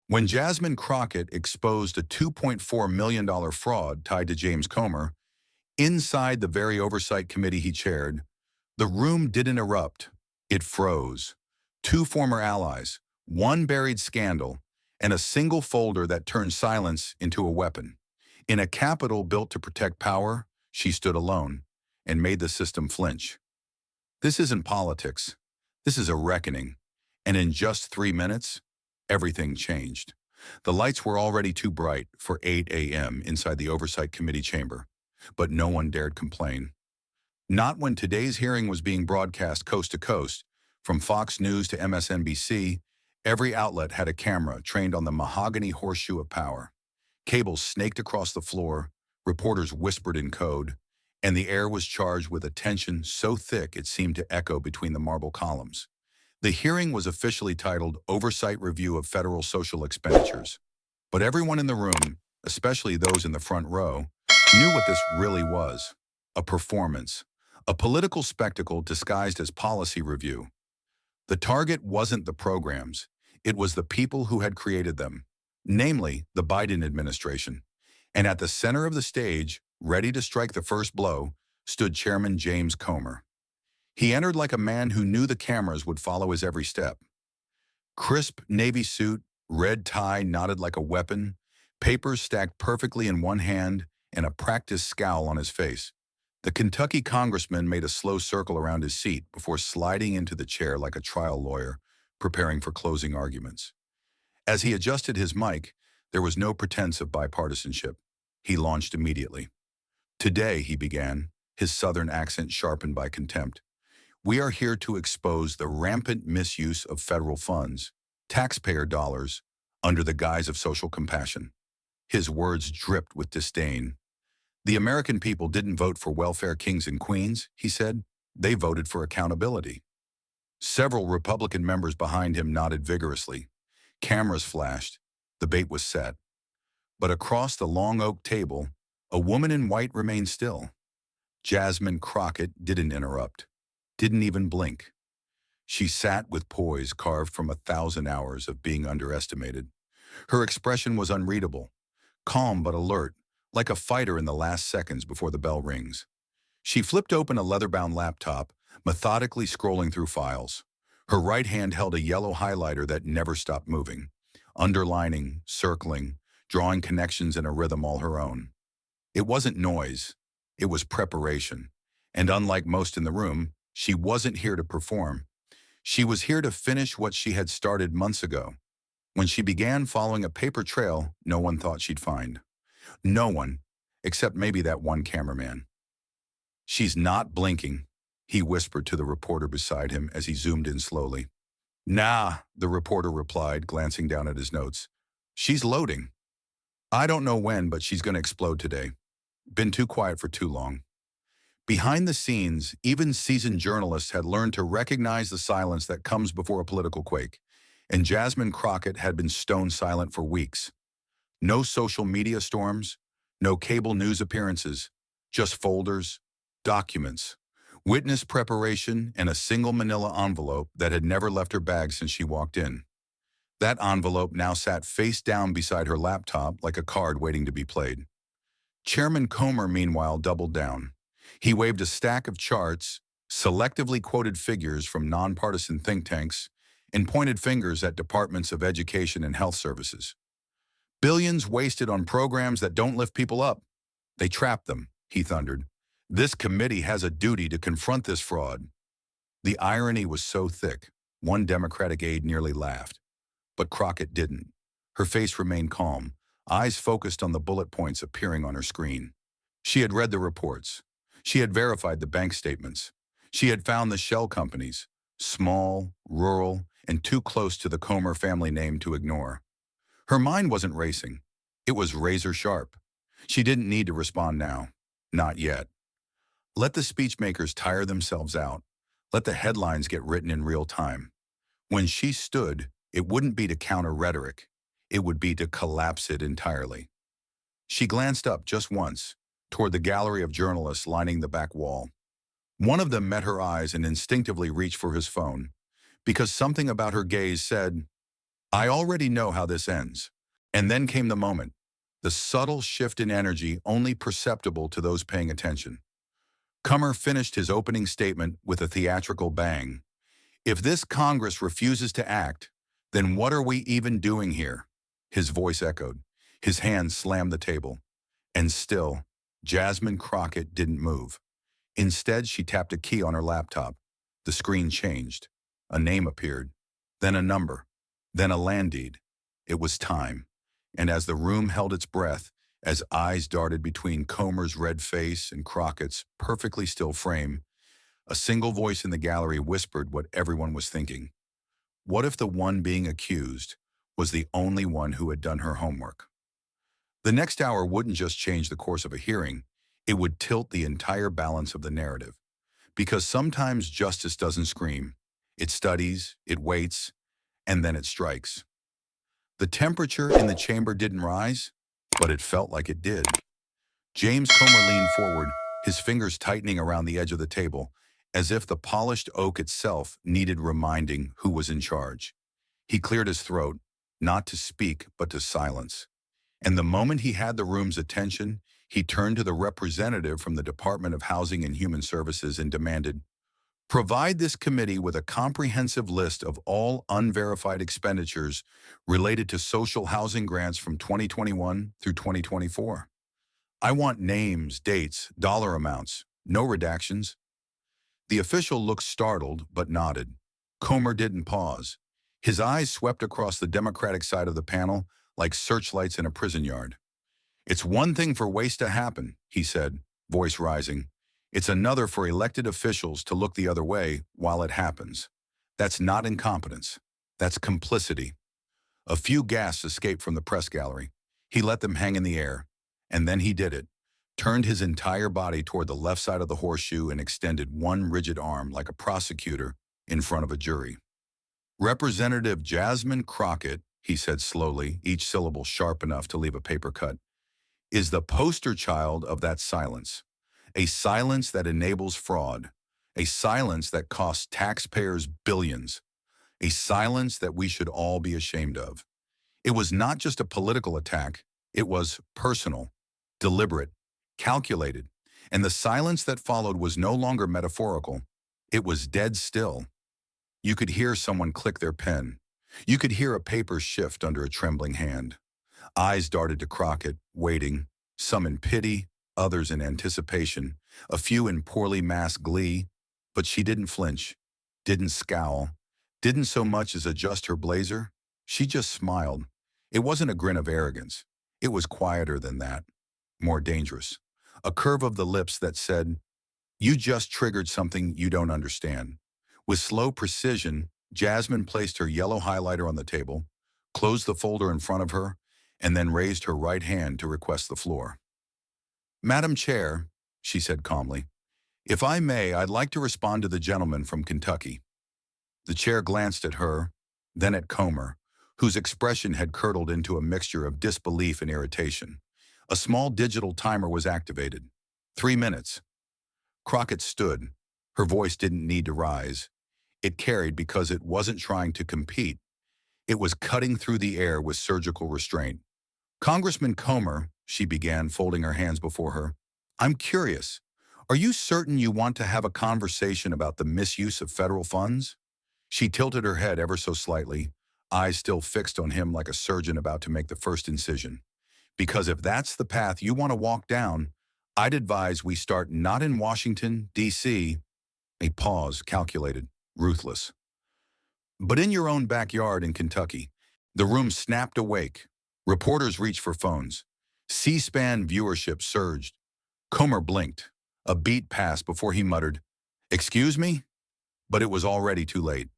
When Jasmine Crockett exposed a $2.4 million fraud tied to James Comer, inside the very oversight committee he chaired, the room didn't erupt, it froze. Two former allies, one buried scandal, and a single folder that turned silence into a weapon. In a capital built to protect power, she stood alone and made the system flinch. This isn't politics. This is a reckoning. And in just 3 minutes, everything changed. The lights were already too bright for 8 a.m. inside the Oversight Committee chamber, but no one dared complain. Not when today's hearing was being broadcast coast to coast, from Fox News to MSNBC, every outlet had a camera trained on the mahogany horseshoe of power. Cables snaked across the floor, reporters whispered in code, and the air was charged with a tension so thick it seemed to echo between the marble columns. The hearing was officially titled Oversight Review of Federal Social Expenditures. But everyone in the room, especially those in the front row, knew what this really was: a performance, a political spectacle disguised as policy review. The target wasn't the programs, it was the people who had created them, namely the Biden administration. And at the center of the stage, ready to strike the first blow, stood Chairman James Comer. He entered like a man who knew the cameras would follow his every step. Crisp navy suit, red tie knotted like a weapon, papers stacked perfectly in one hand, and a practiced scowl on his face. The Kentucky congressman made a slow circle around his seat before sliding into the chair like a trial lawyer, preparing for closing arguments. As he adjusted his mic, there was no pretense of bipartisanship. He launched immediately. "Today," he began, his southern accent sharpened by contempt, "we are here to expose the rampant misuse of federal funds, taxpayer dollars, under the guise of social compassion." His words dripped with disdain. "The American people didn't vote for welfare kings and queens," he said. "They voted for accountability." Several Republican members behind him nodded vigorously. Cameras flashed. The bait was set. But across the long oak table, a woman in white remained still. Jasmine Crockett didn't interrupt, didn't even blink. She sat with poise carved from 1,000 hours of being underestimated. Her expression was unreadable, calm but alert, like a fighter in the last seconds before the bell rings. She flipped open a leather-bound laptop, methodically scrolling through files. Her right hand held a yellow highlighter that never stopped moving, underlining, circling, drawing connections in a rhythm all her own. It wasn't noise, it was preparation. And unlike most in the room, she wasn't here to perform. She was here to finish what she had started months ago, when she began following a paper trail no one thought she'd find. No one, except maybe that one cameraman. "She's not blinking," he whispered to the reporter beside him as he zoomed in slowly. "Nah," the reporter replied, glancing down at his notes. "She's loading. I don't know when, but she's going to explode today. Been too quiet for too long." Behind the scenes, even seasoned journalists had learned to recognize the silence that comes before a political quake, and Jasmine Crockett had been stone silent for weeks. No social media storms, no cable news appearances, just folders, documents, witness preparation, and a single manila envelope that had never left her bag since she walked in. That envelope now sat face down beside her laptop like a card waiting to be played. Chairman Comer, meanwhile, doubled down. He waved a stack of charts, selectively quoted figures from nonpartisan think tanks, and pointed fingers at departments of education and health services. "Billions wasted on programs that don't lift people up. They trap them," he thundered. "This committee has a duty to confront this fraud." The irony was so thick, one Democratic aide nearly laughed. But Crockett didn't. Her face remained calm, eyes focused on the bullet points appearing on her screen. She had read the reports. She had verified the bank statements. She had found the shell companies, small, rural, and too close to the Comer family name to ignore. Her mind wasn't racing. It was razor sharp. She didn't need to respond now. Not yet. Let the speechmakers tire themselves out. Let the headlines get written in real time. When she stood, it wouldn't be to counter rhetoric. It would be to collapse it entirely. She glanced up just once, toward the gallery of journalists lining the back wall. One of them met her eyes and instinctively reached for his phone, because something about her gaze said, I already know how this ends. And then came the moment, the subtle shift in energy only perceptible to those paying attention. Comer finished his opening statement with a theatrical bang. If this Congress refuses to act, then what are we even doing here? His voice echoed. His hand slammed the table. And still, Jasmine Crockett didn't move. Instead, she tapped a key on her laptop. The screen changed. A name appeared, then a number, then a land deed. It was time. And as the room held its breath, as eyes darted between Comer's red face and Crockett's perfectly still frame, a single voice in the gallery whispered what everyone was thinking. What if the one being accused was the only one who had done her homework? The next hour wouldn't just change the course of a hearing, it would tilt the entire balance of the narrative. Because sometimes justice doesn't scream. It studies, it waits, and then it strikes. The temperature in the chamber didn't rise, but it felt like it did. James Comer leaned forward, his fingers tightening around the edge of the table, as if the polished oak itself needed reminding who was in charge. He cleared his throat, not to speak, but to silence. And the moment he had the room's attention, he turned to the representative from the Department of Housing and Human Services and demanded, "Provide this committee with a comprehensive list of all unverified expenditures related to social housing grants from 2021 through 2024. I want names, dates, dollar amounts, no redactions." The official looked startled but nodded. Comer didn't pause. His eyes swept across the Democratic side of the panel like searchlights in a prison yard. "It's one thing for waste to happen," he said, voice rising. "It's another for elected officials to look the other way while it happens. That's not incompetence. That's complicity." A few gasps escaped from the press gallery. He let them hang in the air. And then he did it. Turned his entire body toward the left side of the horseshoe and extended one rigid arm like a prosecutor in front of a jury. "Representative Jasmine Crockett," he said slowly, each syllable sharp enough to leave a paper cut, "is the poster child of that silence. A silence that enables fraud. A silence that costs taxpayers billions. A silence that we should all be ashamed of. It was not just a political attack. It was personal, deliberate, calculated. And the silence that followed was no longer metaphorical. It was dead still. You could hear someone click their pen. You could hear a paper shift under a trembling hand. Eyes darted to Crockett, waiting, some in pity, others in anticipation, a few in poorly masked glee. But she didn't flinch, didn't scowl, didn't so much as adjust her blazer. She just smiled. It wasn't a grin of arrogance. It was quieter than that, more dangerous. A curve of the lips that said, "You just triggered something you don't understand." With slow precision, Jasmine placed her yellow highlighter on the table, closed the folder in front of her, and then raised her right hand to request the floor. "Madam Chair," she said calmly, "if I may, I'd like to respond to the gentleman from Kentucky." The chair glanced at her, then at Comer, whose expression had curdled into a mixture of disbelief and irritation. A small digital timer was activated. 3 minutes. Crockett stood. Her voice didn't need to rise. It carried because it wasn't trying to compete. It was cutting through the air with surgical restraint. "Congressman Comer," she began, folding her hands before her, "I'm curious. Are you certain you want to have a conversation about the misuse of federal funds?" She tilted her head ever so slightly, eyes still fixed on him like a surgeon about to make the first incision. "Because if that's the path you want to walk down, I'd advise we start not in Washington, D.C., a pause, calculated, ruthless, but in your own backyard in Kentucky." The room snapped awake. Reporters reached for phones. C-SPAN viewership surged. Comer blinked. A beat passed before he muttered, "Excuse me?" But it was already too late.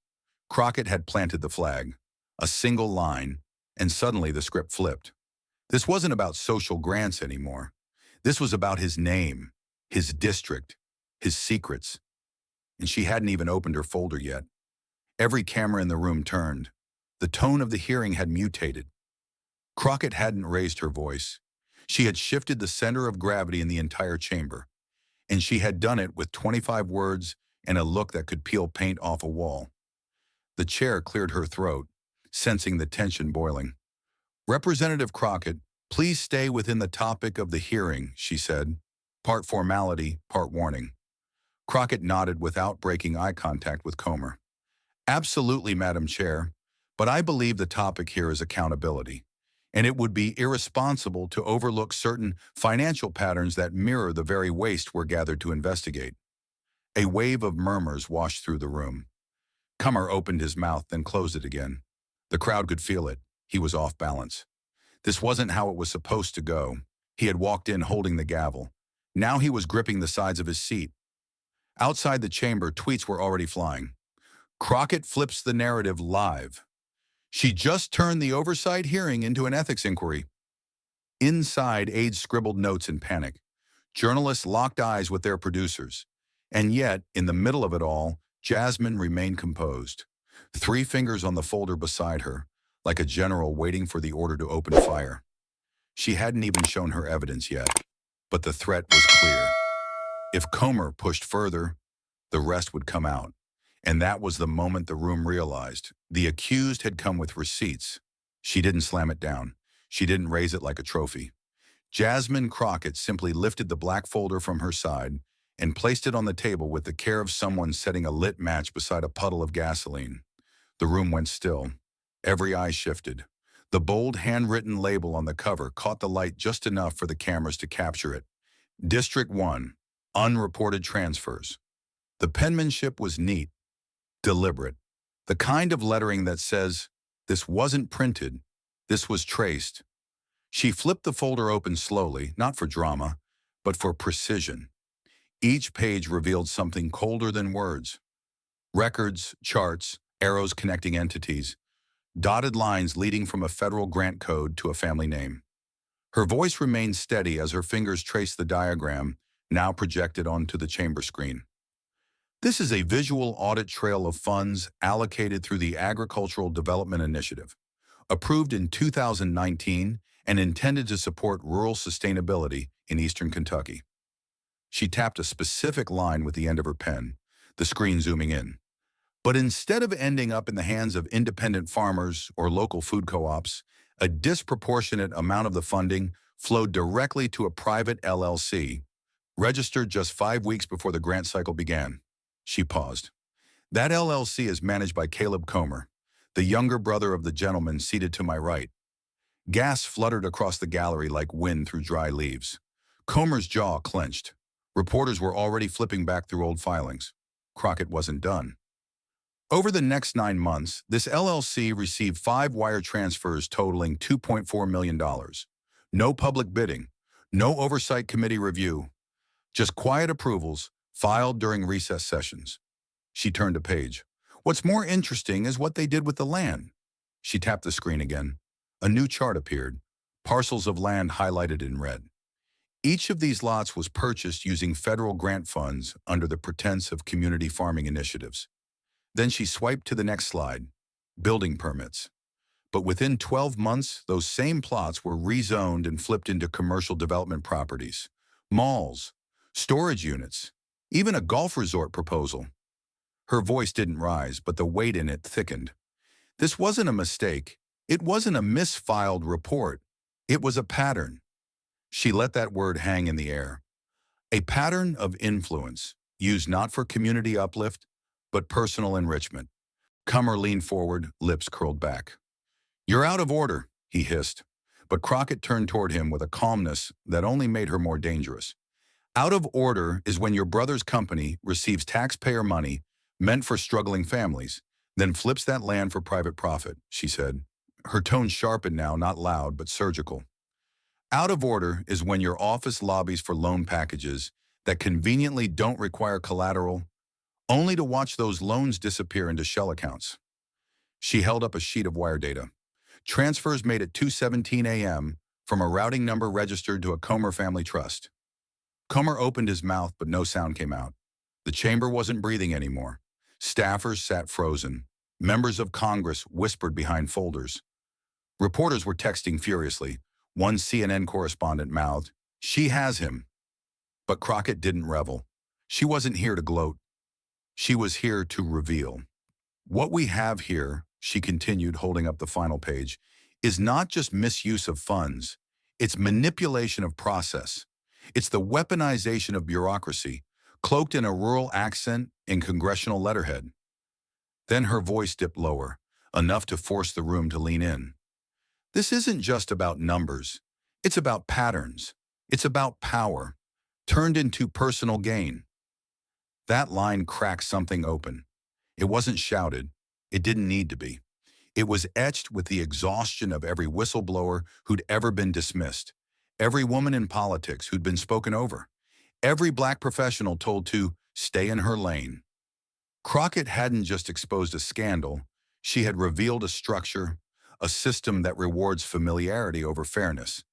Crockett had planted the flag. A single line, and suddenly the script flipped. This wasn't about social grants anymore. This was about his name, his district, his secrets. And she hadn't even opened her folder yet. Every camera in the room turned. The tone of the hearing had mutated. Crockett hadn't raised her voice. She had shifted the center of gravity in the entire chamber. And she had done it with 25 words and a look that could peel paint off a wall. The chair cleared her throat. sensing the tension boiling. "Representative Crockett, please stay within the topic of the hearing," she said. Part formality, part warning. Crockett nodded without breaking eye contact with Comer. "Absolutely, Madam Chair, but I believe the topic here is accountability, and it would be irresponsible to overlook certain financial patterns that mirror the very waste we're gathered to investigate." A wave of murmurs washed through the room. Comer opened his mouth, then closed it again. The crowd could feel it. He was off balance. This wasn't how it was supposed to go. He had walked in holding the gavel. Now he was gripping the sides of his seat. Outside the chamber, tweets were already flying. "Crockett flips the narrative live. She just turned the oversight hearing into an ethics inquiry." Inside, aides scribbled notes in panic. Journalists locked eyes with their producers. And yet, in the middle of it all, Jasmine remained composed. 3 fingers on the folder beside her, like a general waiting for the order to open fire. She hadn't even shown her evidence yet, but the threat was clear. If Comer pushed further, the rest would come out. And that was the moment the room realized. The accused had come with receipts. She didn't slam it down. She didn't raise it like a trophy. Jasmine Crockett simply lifted the black folder from her side and placed it on the table with the care of someone setting a lit match beside a puddle of gasoline. The room went still. Every eye shifted. The bold handwritten label on the cover caught the light just enough for the cameras to capture it. District 1, Unreported Transfers. The penmanship was neat, deliberate. The kind of lettering that says, "This wasn't printed, this was traced." She flipped the folder open slowly, not for drama, but for precision. Each page revealed something colder than words. Records, charts, arrows connecting entities, dotted lines leading from a federal grant code to a family name. Her voice remained steady as her fingers traced the diagram, now projected onto the chamber screen. "This is a visual audit trail of funds allocated through the Agricultural Development Initiative, approved in 2019 and intended to support rural sustainability in eastern Kentucky." She tapped a specific line with the end of her pen, the screen zooming in. But instead of ending up in the hands of independent farmers or local food co-ops, a disproportionate amount of the funding flowed directly to a private LLC, registered just 5 weeks before the grant cycle began. She paused. "That LLC is managed by Caleb Comer, the younger brother of the gentleman seated to my right." Gas fluttered across the gallery like wind through dry leaves. Comer's jaw clenched. Reporters were already flipping back through old filings. Crockett wasn't done. Over the next 9 months, this LLC received 5 wire transfers totaling $2.4 million. No public bidding, no oversight committee review, just quiet approvals filed during recess sessions. She turned a page. "What's more interesting is what they did with the land." She tapped the screen again. A new chart appeared, parcels of land highlighted in red. Each of these lots was purchased using federal grant funds under the pretense of community farming initiatives. Then she swiped to the next slide, building permits. But within 12 months, those same plots were rezoned and flipped into commercial development properties, malls, storage units, even a golf resort proposal. Her voice didn't rise, but the weight in it thickened. This wasn't a mistake. It wasn't a misfiled report. It was a pattern. She let that word hang in the air. A pattern of influence, used not for community uplift, but personal enrichment. Comer leaned forward, lips curled back. "You're out of order," he hissed, but Crockett turned toward him with a calmness that only made her more dangerous. "Out of order is when your brother's company receives taxpayer money meant for struggling families, then flips that land for private profit," she said. Her tone sharpened now, not loud, but surgical. "Out of order is when your office lobbies for loan packages that conveniently don't require collateral, only to watch those loans disappear into shell accounts." She held up a sheet of wire data. Transfers made at 2:17 a.m. from a routing number registered to a Comer family trust. Comer opened his mouth, but no sound came out. The chamber wasn't breathing anymore. Staffers sat frozen. Members of Congress whispered behind folders. Reporters were texting furiously. One CNN correspondent mouthed, "She has him." But Crockett didn't revel. She wasn't here to gloat. She was here to reveal. "What we have here she continued, holding up the final page, is not just misuse of funds. It's manipulation of process. It's the weaponization of bureaucracy, cloaked in a rural accent in congressional letterhead. Then her voice dipped lower, enough to force the room to lean in. This isn't just about numbers. It's about patterns. It's about power, turned into personal gain. That line cracked something open. It wasn't shouted. It didn't need to be. It was etched with the exhaustion of every whistleblower who'd ever been dismissed, every woman in politics who'd been spoken over, every black professional told to stay in her lane. Crockett hadn't just exposed a scandal, she had revealed a structure, a system that rewards familiarity over fairness.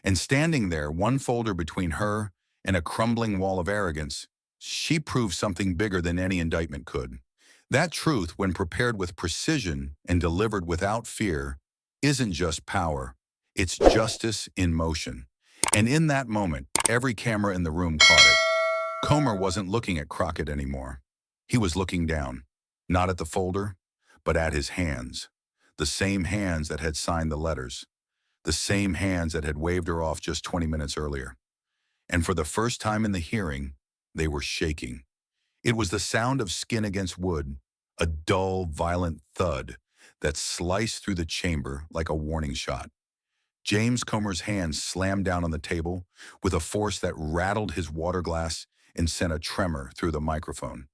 And standing there, one folder between her and a crumbling wall of arrogance, she proved something bigger than any indictment could. That truth, when prepared with precision and delivered without fear, isn't just power, it's justice in motion. And in that moment, every camera in the room caught it. Comer wasn't looking at Crockett anymore. He was looking down, not at the folder, but at his hands. The same hands that had signed the letters. The same hands that had waved her off just 20 minutes earlier. And for the first time in the hearing, they were shaking. It was the sound of skin against wood, a dull, violent thud that sliced through the chamber like a warning shot. James Comer's hands slammed down on the table with a force that rattled his water glass and sent a tremor through the microphone.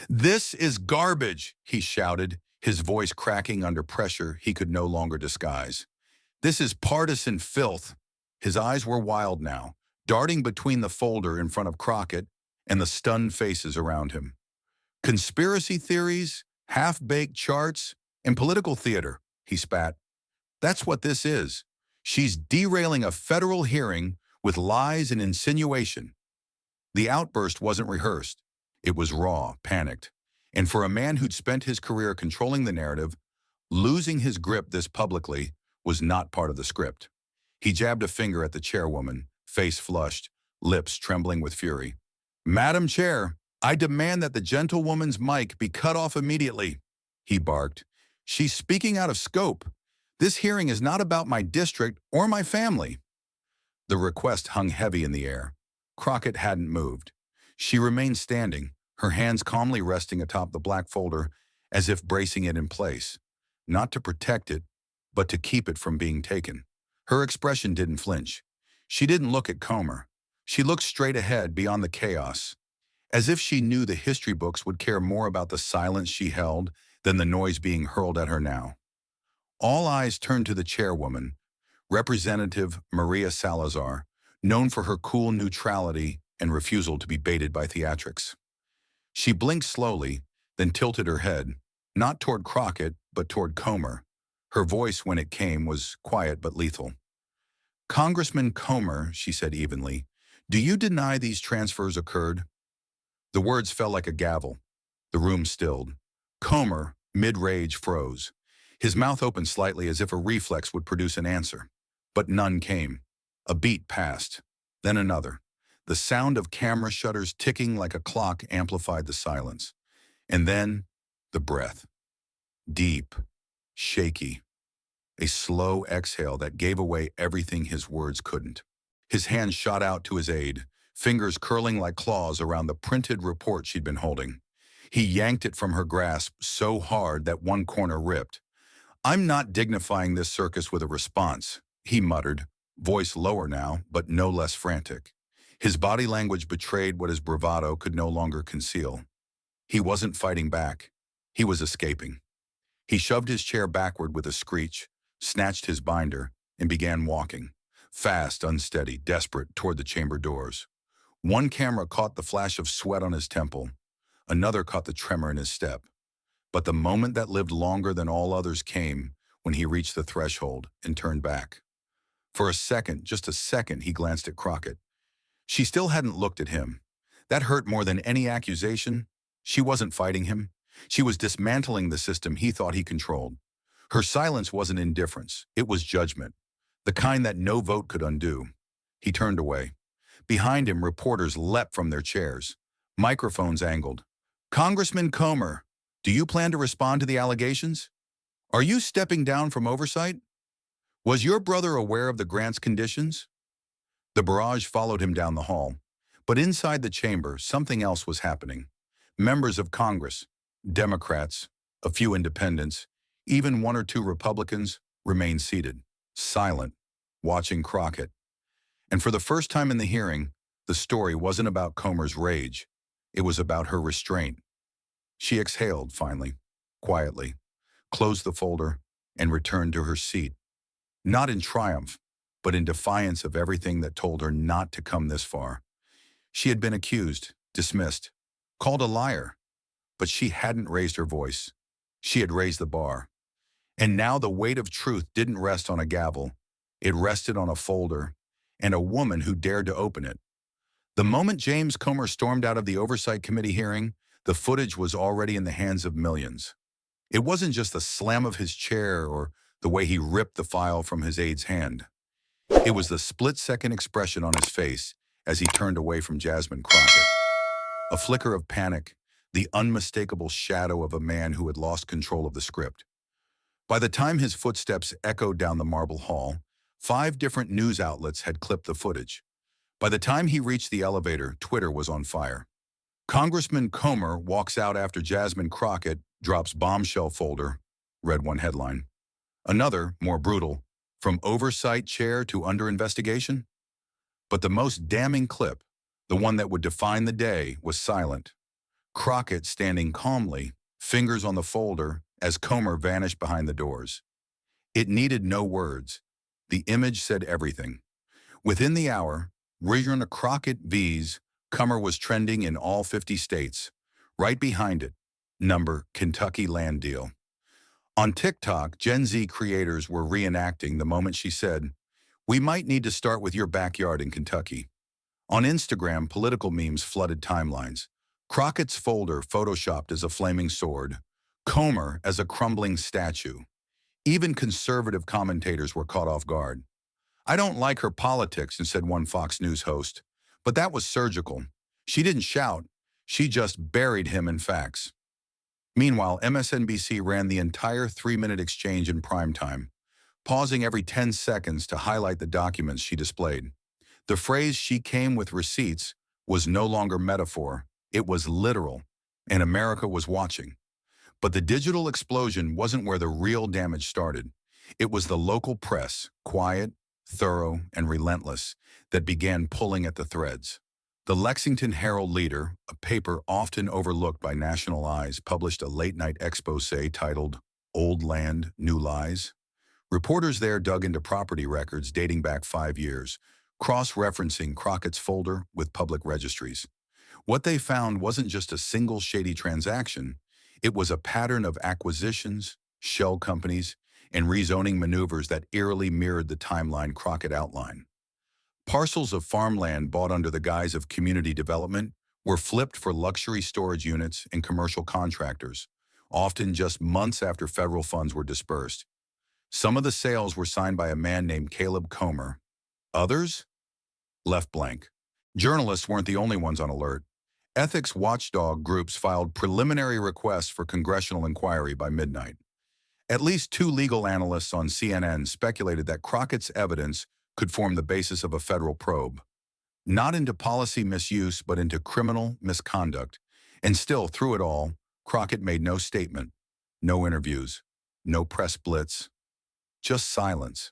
"This is garbage," he shouted, his voice cracking under pressure he could no longer disguise. "This is partisan filth." His eyes were wild now, darting between the folder in front of Crockett and the stunned faces around him. "Conspiracy theories, half-baked charts, and political theater," he spat. "That's what this is. She's derailing a federal hearing with lies and insinuation." The outburst wasn't rehearsed. It was raw, panicked. And for a man who'd spent his career controlling the narrative, losing his grip this publicly was not part of the script. He jabbed a finger at the chairwoman, face flushed, lips trembling with fury. "Madam Chair, I demand that the gentlewoman's mic be cut off immediately," he barked. "She's speaking out of scope. This hearing is not about my district or my family." The request hung heavy in the air. Crockett hadn't moved. She remained standing, her hands calmly resting atop the black folder as if bracing it in place, not to protect it, but to keep it from being taken. Her expression didn't flinch. She didn't look at Comer. She looked straight ahead beyond the chaos, as if she knew the history books would care more about the silence she held than the noise being hurled at her now. All eyes turned to the chairwoman, Representative Maria Salazar, known for her cool neutrality and refusal to be baited by theatrics. She blinked slowly, then tilted her head, not toward Crockett, but toward Comer. Her voice, when it came, was quiet but lethal. "Congressman Comer," she said evenly, "do you deny these transfers occurred?" The words fell like a gavel. The room stilled. Comer, mid-rage, froze. His mouth opened slightly as if a reflex would produce an answer. But none came. A beat passed. Then another. The sound of camera shutters ticking like a clock amplified the silence. And then, the breath. Deep, shaky. A slow exhale that gave away everything his words couldn't. His hand shot out to his aide, fingers curling like claws around the printed report she'd been holding. He yanked it from her grasp so hard that one corner ripped. "I'm not dignifying this circus with a response," he muttered, voice lower now, but no less frantic. His body language betrayed what his bravado could no longer conceal. He wasn't fighting back. He was escaping. He shoved his chair backward with a screech, snatched his binder, and began walking, fast, unsteady, desperate, toward the chamber doors. One camera caught the flash of sweat on his temple. Another caught the tremor in his step. But the moment that lived longer than all others came when he reached the threshold and turned back. For a second, just a second, he glanced at Crockett. She still hadn't looked at him. That hurt more than any accusation. She wasn't fighting him. She was dismantling the system he thought he controlled. Her silence wasn't indifference. It was judgment, the kind that no vote could undo. He turned away. Behind him, reporters leapt from their chairs, microphones angled. "Congressman Comer, do you plan to respond to the allegations? Are you stepping down from oversight? Was your brother aware of the grant's conditions? The barrage followed him down the hall. But inside the chamber, something else was happening. Members of Congress, Democrats, a few independents, even one or two Republicans remained seated, silent, watching Crockett. And for the first time in the hearing, the story wasn't about Comer's rage. It was about her restraint. She exhaled, finally, quietly, closed the folder, and returned to her seat. Not in triumph, but in defiance of everything that told her not to come this far. She had been accused, dismissed, called a liar, but she hadn't raised her voice. She had raised the bar. And now the weight of truth didn't rest on a gavel. It rested on a folder and a woman who dared to open it. The moment James Comer stormed out of the Oversight Committee hearing, the footage was already in the hands of millions. It wasn't just the slam of his chair or the way he ripped the file from his aide's hand. It was the split-second expression on his face as he turned away from Jasmine Crockett. A flicker of panic, the unmistakable shadow of a man who had lost control of the script. By the time his footsteps echoed down the marble hall, 5 different news outlets had clipped the footage. By the time he reached the elevator, Twitter was on fire. Congressman Comer walks out after Jasmine Crockett drops bombshell folder, read one headline. Another, more brutal, from oversight chair to under investigation? But the most damning clip, the one that would define the day, was silent. Crockett standing calmly, fingers on the folder, as Comer vanished behind the doors. It needed no words. The image said everything. Within the hour, Region Crockett V's Comer was trending in all 50 states. Right behind it, number Kentucky land deal. On TikTok, Gen Z creators were reenacting the moment she said, "We might need to start with your backyard in Kentucky." On Instagram, political memes flooded timelines. Crockett's folder photoshopped as a flaming sword, Comer as a crumbling statue. Even conservative commentators were caught off guard. "I don't like her politics," said one Fox News host. But that was surgical. She didn't shout. She just buried him in facts. Meanwhile, MSNBC ran the entire 3-minute exchange in prime time, pausing every 10 seconds to highlight the documents she displayed. The phrase "she came with receipts" was no longer metaphor. It was literal, and America was watching. But the digital explosion wasn't where the real damage started. It was the local press, quiet, thorough, and relentless, that began pulling at the threads. The Lexington Herald-Leader, a paper often overlooked by national eyes, published a late-night exposé titled "Old Land, New Lies." Reporters there dug into property records dating back 5 years, cross-referencing Crockett's folder with public registries. What they found wasn't just a single shady transaction. It was a pattern of acquisitions, shell companies, and rezoning maneuvers that eerily mirrored the timeline Crockett outlined. Parcels of farmland bought under the guise of community development were flipped for luxury storage units and commercial contractors, often just months after federal funds were dispersed. Some of the sales were signed by a man named Caleb Comer. Others? Left blank. Journalists weren't the only ones on alert. Ethics watchdog groups filed preliminary requests for congressional inquiry by midnight. At least 2 legal analysts on CNN speculated that Crockett's evidence could form the basis of a federal probe. Not into policy misuse, but into criminal misconduct. And still, through it all, Crockett made no statement, no interviews, no press blitz, just silence.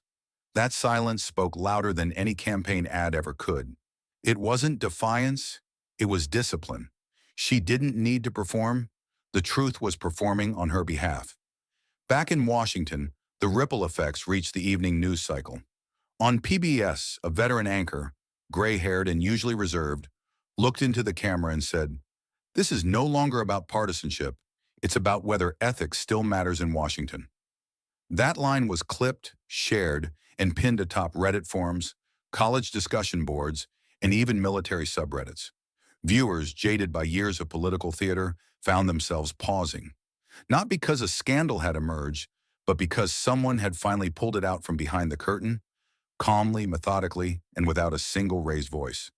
That silence spoke louder than any campaign ad ever could. It wasn't defiance, it was discipline. She didn't need to perform. The truth was performing on her behalf. Back in Washington, the ripple effects reached the evening news cycle. On PBS, a veteran anchor, gray-haired and usually reserved, looked into the camera and said, "This is no longer about partisanship. It's about whether ethics still matters in Washington." That line was clipped, shared, and pinned atop Reddit forums, college discussion boards, and even military subreddits. Viewers, jaded by years of political theater, found themselves pausing. Not because a scandal had emerged, but because someone had finally pulled it out from behind the curtain, calmly, methodically, and without a single raised voice.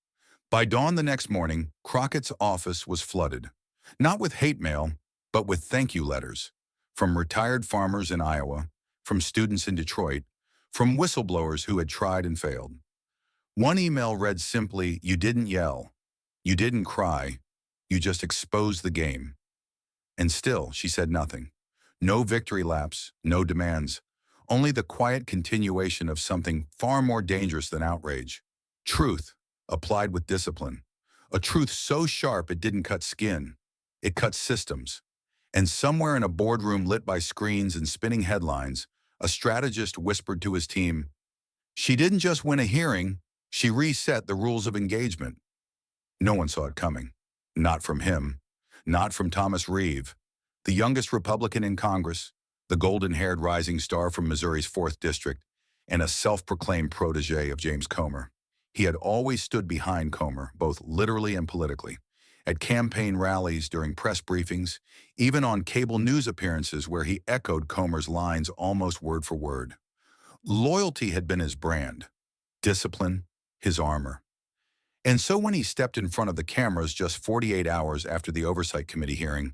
By dawn the next morning, Crockett's office was flooded. Not with hate mail, but with thank you letters. from retired farmers in Iowa, from students in Detroit, from whistleblowers who had tried and failed. One email read simply, "You didn't yell. You didn't cry. You just exposed the game." And still, she said nothing. No victory laps, no demands, only the quiet continuation of something far more dangerous than outrage. Truth, applied with discipline. A truth so sharp it didn't cut skin. It cut systems. And somewhere in a boardroom lit by screens and spinning headlines, a strategist whispered to his team, "She didn't just win a hearing, she reset the rules of engagement." No one saw it coming. Not from him. Not from Thomas Reeve, the youngest Republican in Congress, the golden-haired rising star from Missouri's 4th District, and a self-proclaimed protege of James Comer. He had always stood behind Comer, both literally and politically, at campaign rallies, during press briefings, even on cable news appearances where he echoed Comer's lines almost word for word. Loyalty had been his brand, discipline, his armor. And so when he stepped in front of the cameras just 48 hours after the Oversight Committee hearing,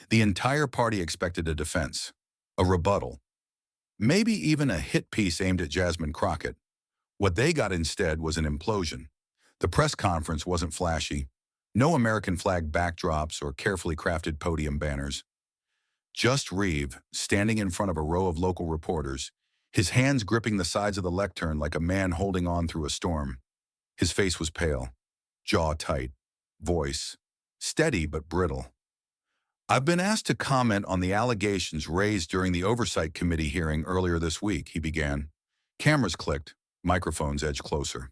the entire party expected a defense, a rebuttal, maybe even a hit piece aimed at Jasmine Crockett. What they got instead was an implosion. The press conference wasn't flashy. No American flag backdrops or carefully crafted podium banners. Just Reeve, standing in front of a row of local reporters, his hands gripping the sides of the lectern like a man holding on through a storm. His face was pale, jaw tight, voice steady but brittle. "I've been asked to comment on the allegations raised during the Oversight Committee hearing earlier this week," he began. Cameras clicked, microphones edged closer.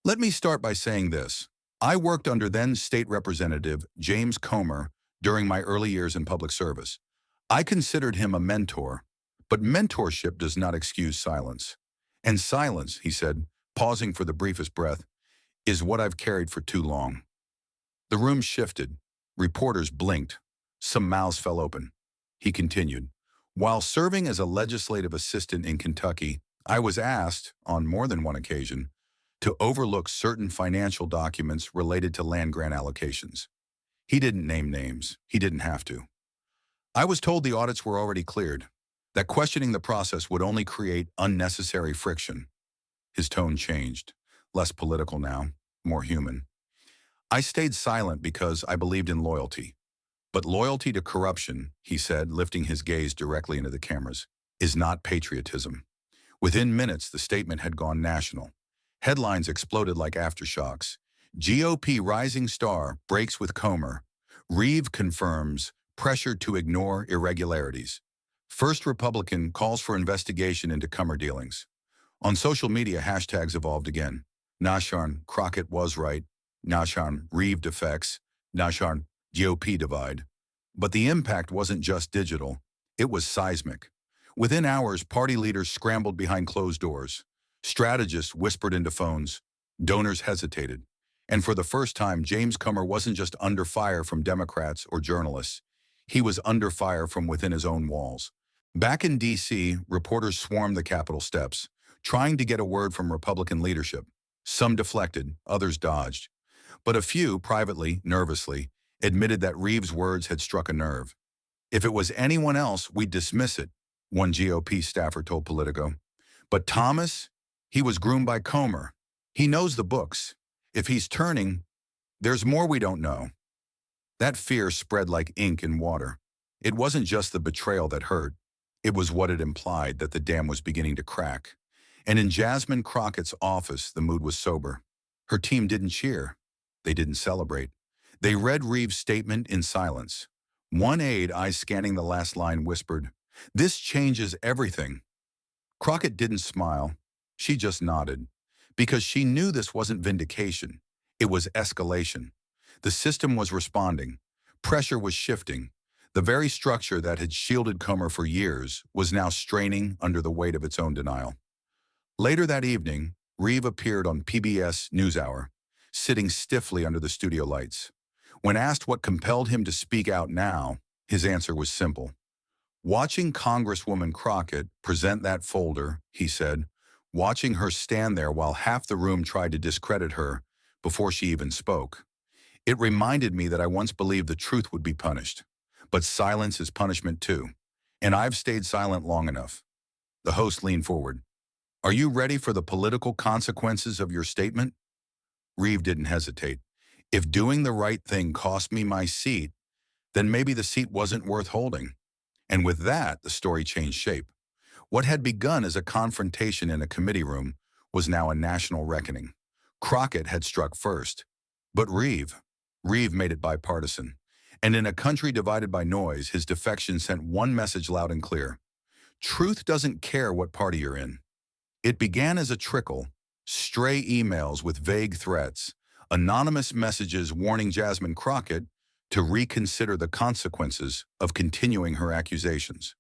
"Let me start by saying this. I worked under then State Representative James Comer during my early years in public service. I considered him a mentor, but mentorship does not excuse silence. And silence," he said, pausing for the briefest breath, "is what I've carried for too long." The room shifted. Reporters blinked. Some mouths fell open. He continued, "While serving as a legislative assistant in Kentucky, I was asked, on more than one occasion, to overlook certain financial documents related to land grant allocations." He didn't name names. He didn't have to. "I was told the audits were already cleared, that questioning the process would only create unnecessary friction." His tone changed, less political now, more human. "I stayed silent because I believed in loyalty. But loyalty to corruption," he said, lifting his gaze directly into the cameras, "is not patriotism." Within minutes, the statement had gone national. Headlines exploded like aftershocks. GOP rising star breaks with Comer. Reeve confirms pressure to ignore irregularities. First Republican calls for investigation into Comer dealings. On social media, hashtags evolved again. Nasharn, Crockett was right. Nasharn, Reeve defects. Nasharn, GOP divide. But the impact wasn't just digital. It was seismic. Within hours, party leaders scrambled behind closed doors. Strategists whispered into phones. Donors hesitated. And for the first time, James Comer wasn't just under fire from Democrats or journalists. He was under fire from within his own walls. Back in D.C., reporters swarmed the Capitol steps, trying to get a word from Republican leadership. Some deflected, others dodged. But a few, privately, nervously, admitted that Reeve's words had struck a nerve. "If it was anyone else, we'd dismiss it," one GOP staffer told Politico. "But Thomas, he was groomed by Comer. He knows the books. If he's turning, there's more we don't know." That fear spread like ink in water. It wasn't just the betrayal that hurt. It was what it implied, that the dam was beginning to crack. And in Jasmine Crockett's office, the mood was sober. Her team didn't cheer. They didn't celebrate. They read Reeve's statement in silence. One aide, eyes scanning the last line, whispered, "This changes everything." Crockett didn't smile. She just nodded. Because she knew this wasn't vindication. It was escalation. The system was responding. Pressure was shifting. The very structure that had shielded Comer for years was now straining under the weight of its own denial. Later that evening, Reeve appeared on PBS NewsHour, sitting stiffly under the studio lights. When asked what compelled him to speak out now, his answer was simple. "Watching Congresswoman Crockett present that folder," he said, "watching her stand there while half the room tried to discredit her before she even spoke. It reminded me that I once believed the truth would be punished. But silence is punishment too. And I've stayed silent long enough. The host leaned forward. Are you ready for the political consequences of your statement? Reeve didn't hesitate. If doing the right thing cost me my seat, then maybe the seat wasn't worth holding. And with that, the story changed shape. What had begun as a confrontation in a committee room was now a national reckoning. Crockett had struck first. But Reeve made it bipartisan. And in a country divided by noise, his defection sent one message loud and clear. Truth doesn't care what party you're in. It began as a trickle, stray emails with vague threats, anonymous messages warning Jasmine Crockett to reconsider the consequences of continuing her accusations.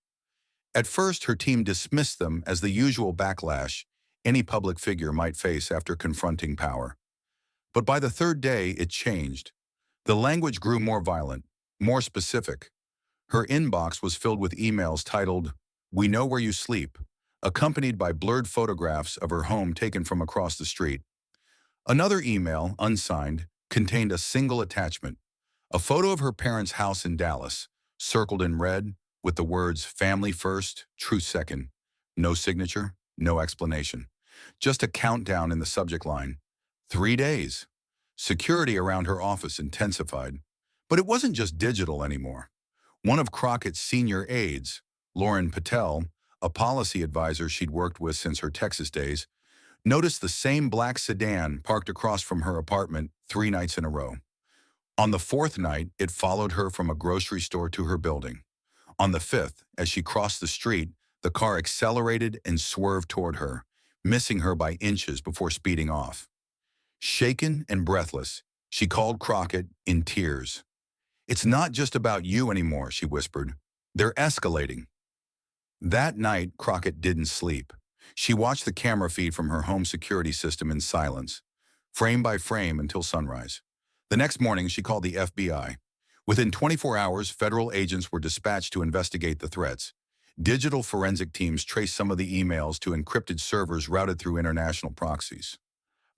At first, her team dismissed them as the usual backlash any public figure might face after confronting power. But by the third day, it changed. The language grew more violent, more specific. Her inbox was filled with emails titled, "We know where you sleep," accompanied by blurred photographs of her home taken from across the street. Another email, unsigned, contained a single attachment, a photo of her parents' house in Dallas, circled in red, with the words "Family first, truth second." No signature, no explanation. Just a countdown in the subject line. 3 days. Security around her office intensified. But it wasn't just digital anymore. One of Crockett's senior aides, Lauren Patel, a policy advisor she'd worked with since her Texas days, noticed the same black sedan parked across from her apartment 3 nights in a row. On the 4th night, it followed her from a grocery store to her building. On the 5th, as she crossed the street, the car accelerated and swerved toward her, missing her by inches before speeding off. Shaken and breathless, she called Crockett in tears. "It's not just about you anymore," she whispered. "They're escalating." That night, Crockett didn't sleep. She watched the camera feed from her home security system in silence, frame by frame until sunrise. The next morning, she called the FBI. Within 24 hours, federal agents were dispatched to investigate the threats. Digital forensic teams traced some of the emails to encrypted servers routed through international proxies.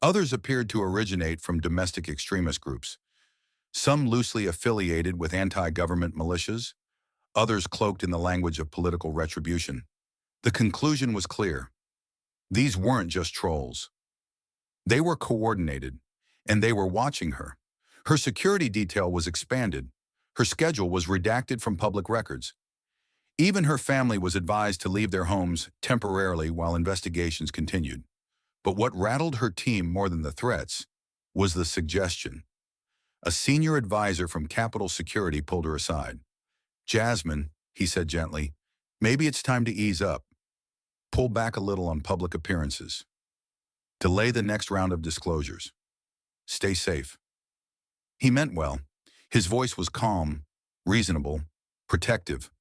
Others appeared to originate from domestic extremist groups, some loosely affiliated with anti-government militias, others cloaked in the language of political retribution. The conclusion was clear. These weren't just trolls. They were coordinated, and they were watching her. Her security detail was expanded. Her schedule was redacted from public records. Even her family was advised to leave their homes temporarily while investigations continued. But what rattled her team more than the threats was the suggestion. A senior advisor from Capitol Security pulled her aside. "Jasmine," he said gently, "maybe it's time to ease up. Pull back a little on public appearances. Delay the next round of disclosures. Stay safe." He meant well. His voice was calm, reasonable, protective.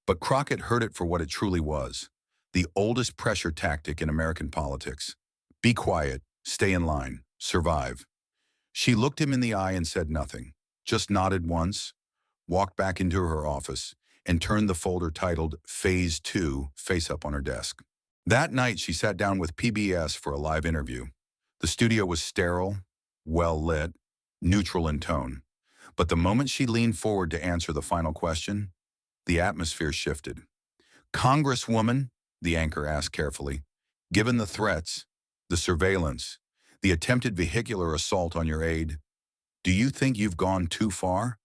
But Crockett heard it for what it truly was, the oldest pressure tactic in American politics. Be quiet, stay in line, survive. She looked him in the eye and said nothing, just nodded once, walked back into her office, and turned the folder titled Phase 2 face up on her desk. That night, she sat down with PBS for a live interview. The studio was sterile, well lit, neutral in tone. But the moment she leaned forward to answer the final question, the atmosphere shifted. "Congresswoman," the anchor asked carefully, "given the threats, the surveillance, the attempted vehicular assault on your aide, do you think you've gone too far?"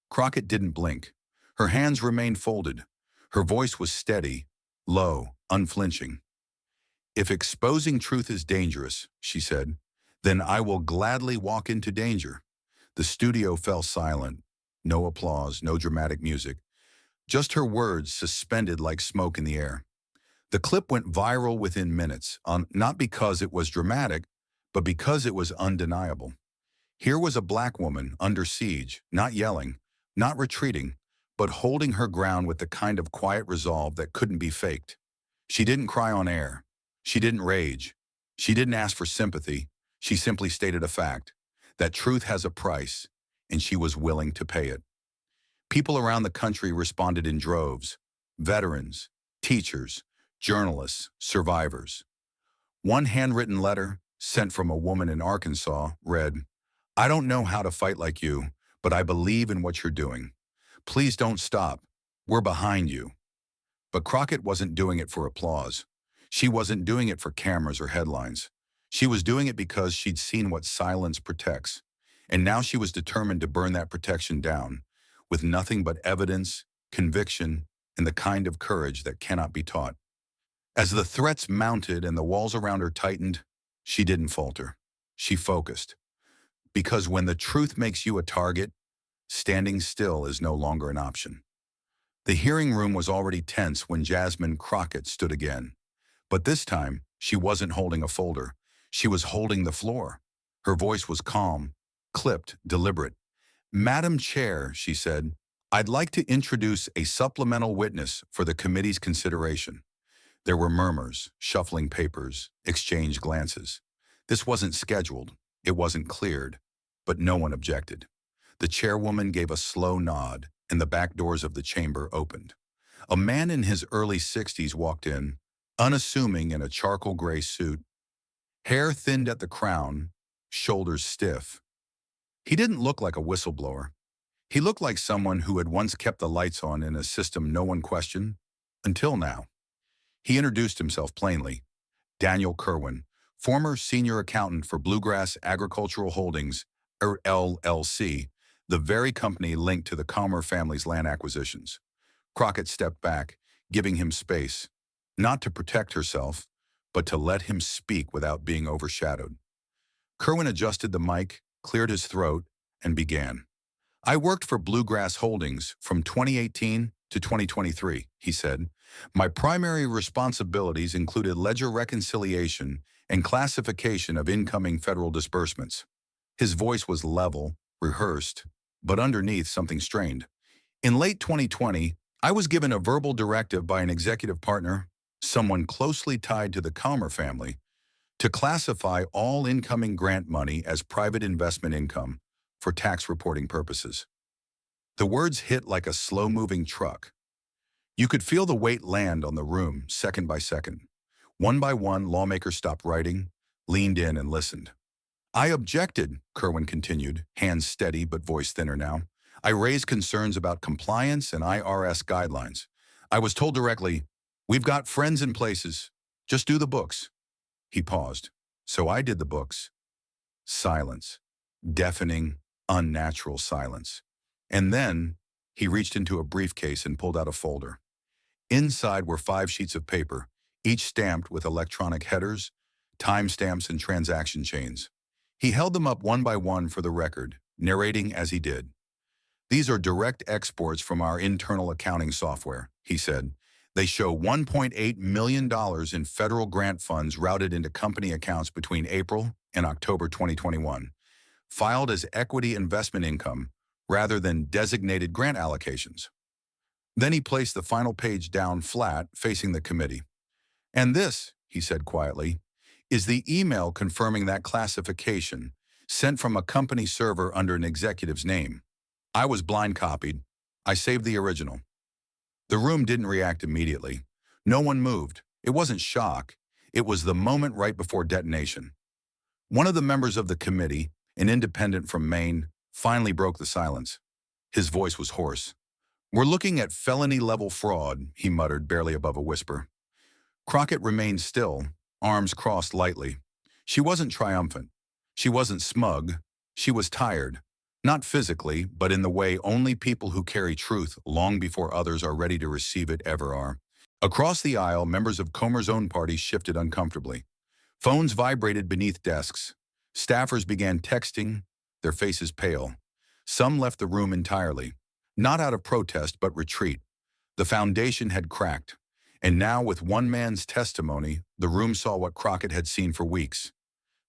Crockett didn't blink. Her hands remained folded. Her voice was steady, low, unflinching. "If exposing truth is dangerous," she said, "then I will gladly walk into danger." The studio fell silent. No applause, no dramatic music. Just her words suspended like smoke in the air. The clip went viral within minutes, not because it was dramatic, but because it was undeniable. Here was a black woman under siege, not yelling, not retreating, but holding her ground with the kind of quiet resolve that couldn't be faked. She didn't cry on air. She didn't rage. She didn't ask for sympathy. She simply stated a fact, that truth has a price, and she was willing to pay it. People around the country responded in droves: veterans, teachers, journalists, survivors. One handwritten letter, sent from a woman in Arkansas, read, "I don't know how to fight like you, but I believe in what you're doing. Please don't stop. We're behind you." But Crockett wasn't doing it for applause. She wasn't doing it for cameras or headlines. She was doing it because she'd seen what silence protects. And now she was determined to burn that protection down, with nothing but evidence, conviction, and the kind of courage that cannot be taught. As the threats mounted and the walls around her tightened, she didn't falter. She focused. Because when the truth makes you a target, standing still is no longer an option. The hearing room was already tense when Jasmine Crockett stood again. But this time, she wasn't holding a folder. She was holding the floor. Her voice was calm, clipped, deliberate. "Madam Chair," she said, "I'd like to introduce a supplemental witness for the committee's consideration." There were murmurs, shuffling papers, exchanged glances. This wasn't scheduled. It wasn't cleared. But no one objected. The chairwoman gave a slow nod, and the back doors of the chamber opened. A man in his early 60s walked in, unassuming in a charcoal gray suit, hair thinned at the crown, shoulders stiff. He didn't look like a whistleblower. He looked like someone who had once kept the lights on in a system no one questioned, until now. He introduced himself plainly. Daniel Kerwin, former senior accountant for Bluegrass Agricultural Holdings, or LLC, the very company linked to the Comer family's land acquisitions. Crockett stepped back, giving him space, not to protect herself, but to let him speak without being overshadowed. Kerwin adjusted the mic, cleared his throat, and began. "I worked for Bluegrass Holdings from 2018 to 2023, he said. "My primary responsibilities included ledger reconciliation and classification of incoming federal disbursements." His voice was level, rehearsed, but underneath something strained. "In late 2020, I was given a verbal directive by an executive partner, someone closely tied to the Comer family, to classify all incoming grant money as private investment income for tax reporting purposes." The words hit like a slow-moving truck. You could feel the weight land on the room, second by second. One by one, lawmakers stopped writing, leaned in, and listened. "I objected," Kerwin continued, hands steady but voice thinner now. "I raised concerns about compliance and IRS guidelines. I was told directly, 'We've got friends in places. Just do the books.'" He paused. "So I did the books." Silence. Deafening, unnatural silence. And then he reached into a briefcase and pulled out a folder. Inside were 5 sheets of paper, each stamped with electronic headers, timestamps, and transaction chains. He held them up one by one for the record, narrating as he did. "These are direct exports from our internal accounting software," he said. "They show $1.8 million in federal grant funds routed into company accounts between April and October 2021, filed as equity investment income rather than designated grant allocations." Then he placed the final page down flat, facing the committee. "And this," he said quietly, "is the email confirming that classification, sent from a company server under an executive's name. I was blind copied. I saved the original." The room didn't react immediately. No one moved. It wasn't shock. It was the moment right before detonation. One of the members of the committee, an independent from Maine, finally broke the silence. His voice was hoarse. "We're looking at felony-level fraud," he muttered, barely above a whisper. Crockett remained still, arms crossed lightly. She wasn't triumphant. She wasn't smug. She was tired. Not physically, but in the way only people who carry truth long before others are ready to receive it ever are. Across the aisle, members of Comer's own party shifted uncomfortably. Phones vibrated beneath desks. Staffers began texting, their faces pale. Some left the room entirely, not out of protest but retreat. The foundation had cracked, and now with one man's testimony, the room saw what Crockett had seen for weeks.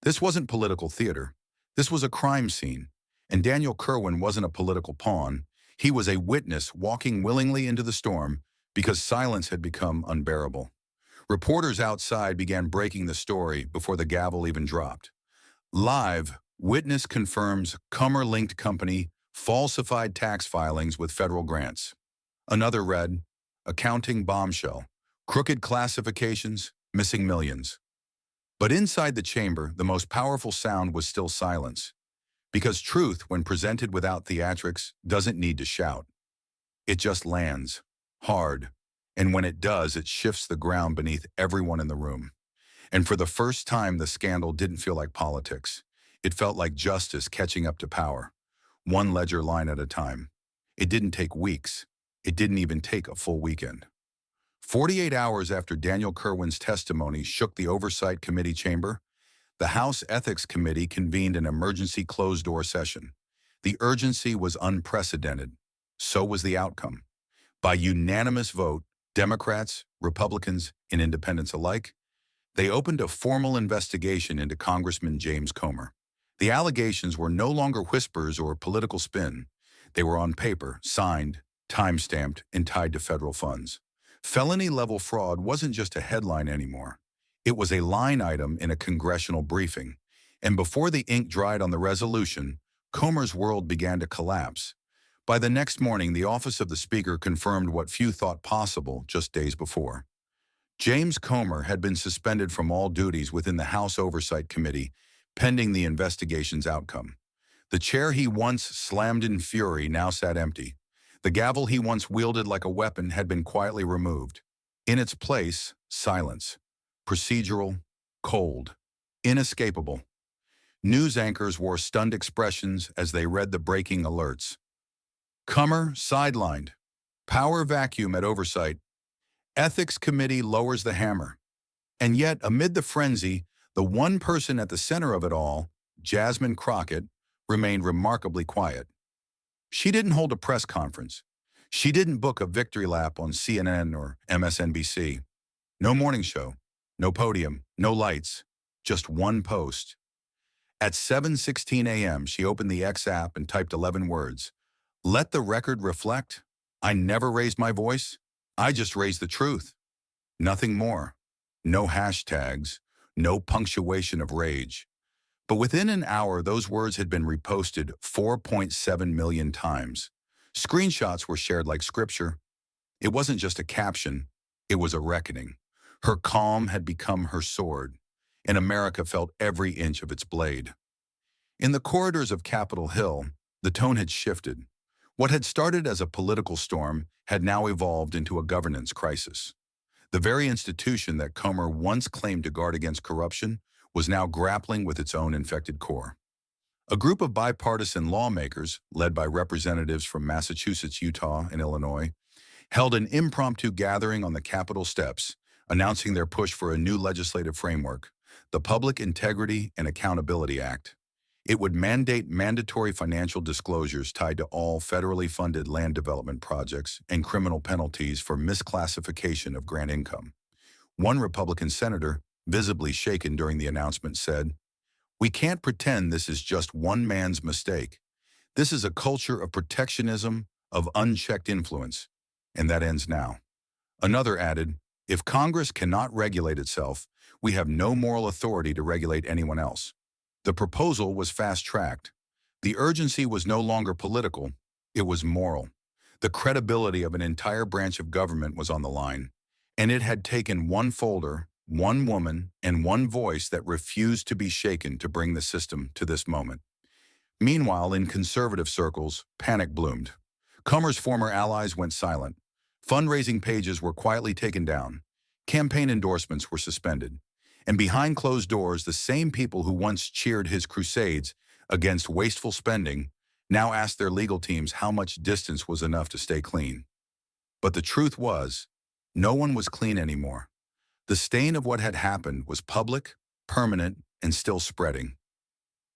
This wasn't political theater. This was a crime scene, and Daniel Kerwin wasn't a political pawn. He was a witness walking willingly into the storm because silence had become unbearable. Reporters outside began breaking the story before the gavel even dropped. "Live, witness confirms Comer-linked company falsified tax filings with federal grants." Another read, "Accounting bombshell. Crooked classifications, missing millions." But inside the chamber, the most powerful sound was still silence. Because truth, when presented without theatrics, doesn't need to shout. It just lands, hard, And when it does, it shifts the ground beneath everyone in the room. And for the first time, the scandal didn't feel like politics. It felt like justice catching up to power, one ledger line at a time. It didn't take weeks. It didn't even take a full weekend. 48 hours after Daniel Kerwin's testimony shook the Oversight Committee chamber, the House Ethics Committee convened an emergency closed-door session. The urgency was unprecedented. So was the outcome. By unanimous vote, Democrats, Republicans, and independents alike, they opened a formal investigation into Congressman James Comer. The allegations were no longer whispers or political spin. They were on paper, signed, time-stamped, and tied to federal funds. Felony-level fraud wasn't just a headline anymore. It was a line item in a congressional briefing. And before the ink dried on the resolution, Comer's world began to collapse. By the next morning, the office of the Speaker confirmed what few thought possible just days before. James Comer had been suspended from all duties within the House Oversight Committee, pending the investigation's outcome. The chair he once slammed in fury now sat empty. The gavel he once wielded like a weapon had been quietly removed. In its place, silence. Procedural, cold, inescapable. News anchors wore stunned expressions as they read the breaking alerts. Comer sidelined. Power vacuum at Oversight. Ethics Committee lowers the hammer. And yet, amid the frenzy, the one person at the center of it all, Jasmine Crockett, remained remarkably quiet. She didn't hold a press conference. She didn't book a victory lap on CNN or MSNBC. No morning show, no podium, no lights, just one post. At 7:16 a.m., she opened the X app and typed 11 words. Let the record reflect. I never raised my voice. I just raised the truth. Nothing more. No hashtags, no punctuation of rage. But within an hour, those words had been reposted 4.7 million times. Screenshots were shared like scripture. It wasn't just a caption, it was a reckoning. Her calm had become her sword, and America felt every inch of its blade. In the corridors of Capitol Hill, the tone had shifted. What had started as a political storm had now evolved into a governance crisis. The very institution that Comer once claimed to guard against corruption was now grappling with its own infected core. A group of bipartisan lawmakers, led by representatives from Massachusetts, Utah, and Illinois, held an impromptu gathering on the Capitol steps, announcing their push for a new legislative framework, the Public Integrity and Accountability Act. It would mandate mandatory financial disclosures tied to all federally funded land development projects and criminal penalties for misclassification of grant income. One Republican senator, visibly shaken during the announcement, said, "We can't pretend this is just one man's mistake. This is a culture of protectionism, of unchecked influence, and that ends now." Another added, "If Congress cannot regulate itself, we have no moral authority to regulate anyone else." The proposal was fast-tracked. The urgency was no longer political, it was moral. The credibility of an entire branch of government was on the line, and it had taken one folder, one woman, and one voice that refused to be shaken to bring the system to this moment. Meanwhile, in conservative circles, panic bloomed. Comer's former allies went silent. Fundraising pages were quietly taken down. Campaign endorsements were suspended. And behind closed doors, the same people who once cheered his crusades against wasteful spending now asked their legal teams how much distance was enough to stay clean. But the truth was, no one was clean anymore. The stain of what had happened was public, permanent, and still spreading.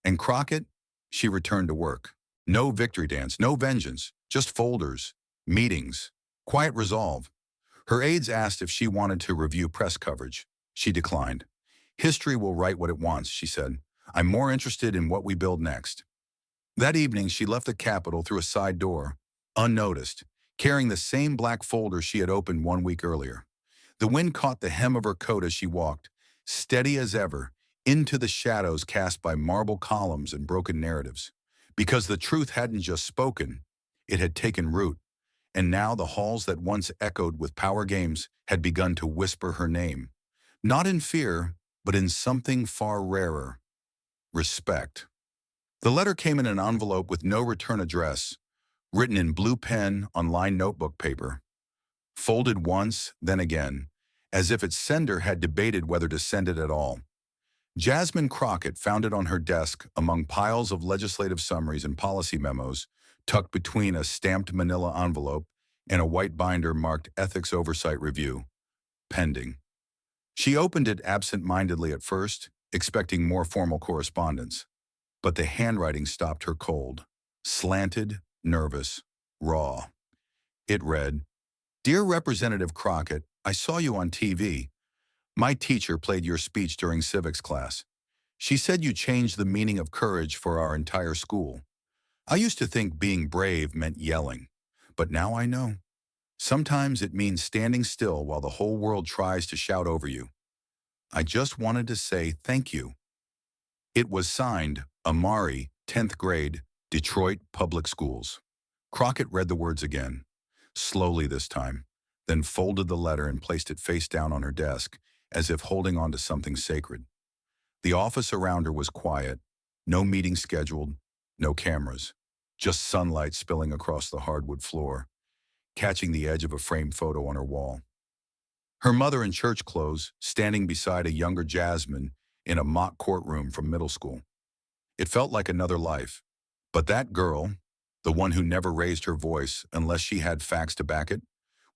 And Crockett, she returned to work. No victory dance, no vengeance, just folders, meetings, quiet resolve. Her aides asked if she wanted to review press coverage. She declined. "History will write what it wants," she said. "I'm more interested in what we build next." That evening, she left the Capitol through a side door, unnoticed, carrying the same black folder she had opened 1 week earlier. The wind caught the hem of her coat as she walked, steady as ever, into the shadows cast by marble columns and broken narratives. Because the truth hadn't just spoken, it had taken root, and now the halls that once echoed with power games had begun to whisper her name. Not in fear, but in something far rarer: respect. The letter came in an envelope with no return address, written in blue pen on lined notebook paper. folded once, then again, as if its sender had debated whether to send it at all. Jasmine Crockett found it on her desk among piles of legislative summaries and policy memos, tucked between a stamped manila envelope and a white binder marked Ethics Oversight Review, pending. She opened it absent-mindedly at first, expecting more formal correspondence. But the handwriting stopped her cold. Slanted, nervous, raw. It read, "Dear Representative Crockett, I saw you on TV. My teacher played your speech during civics class. She said you changed the meaning of courage for our entire school. I used to think being brave meant yelling, but now I know. Sometimes it means standing still while the whole world tries to shout over you. I just wanted to say thank you." It was signed, Amari, 10th grade, Detroit Public Schools. Crockett read the words again, slowly this time, then folded the letter and placed it face down on her desk, as if holding on to something sacred. The office around her was quiet, no meeting scheduled, no cameras, just sunlight spilling across the hardwood floor, catching the edge of a framed photo on her wall. Her mother in church clothes, standing beside a younger Jasmine in a mock courtroom from middle school. It felt like another life. But that girl, the one who never raised her voice unless she had facts to back it,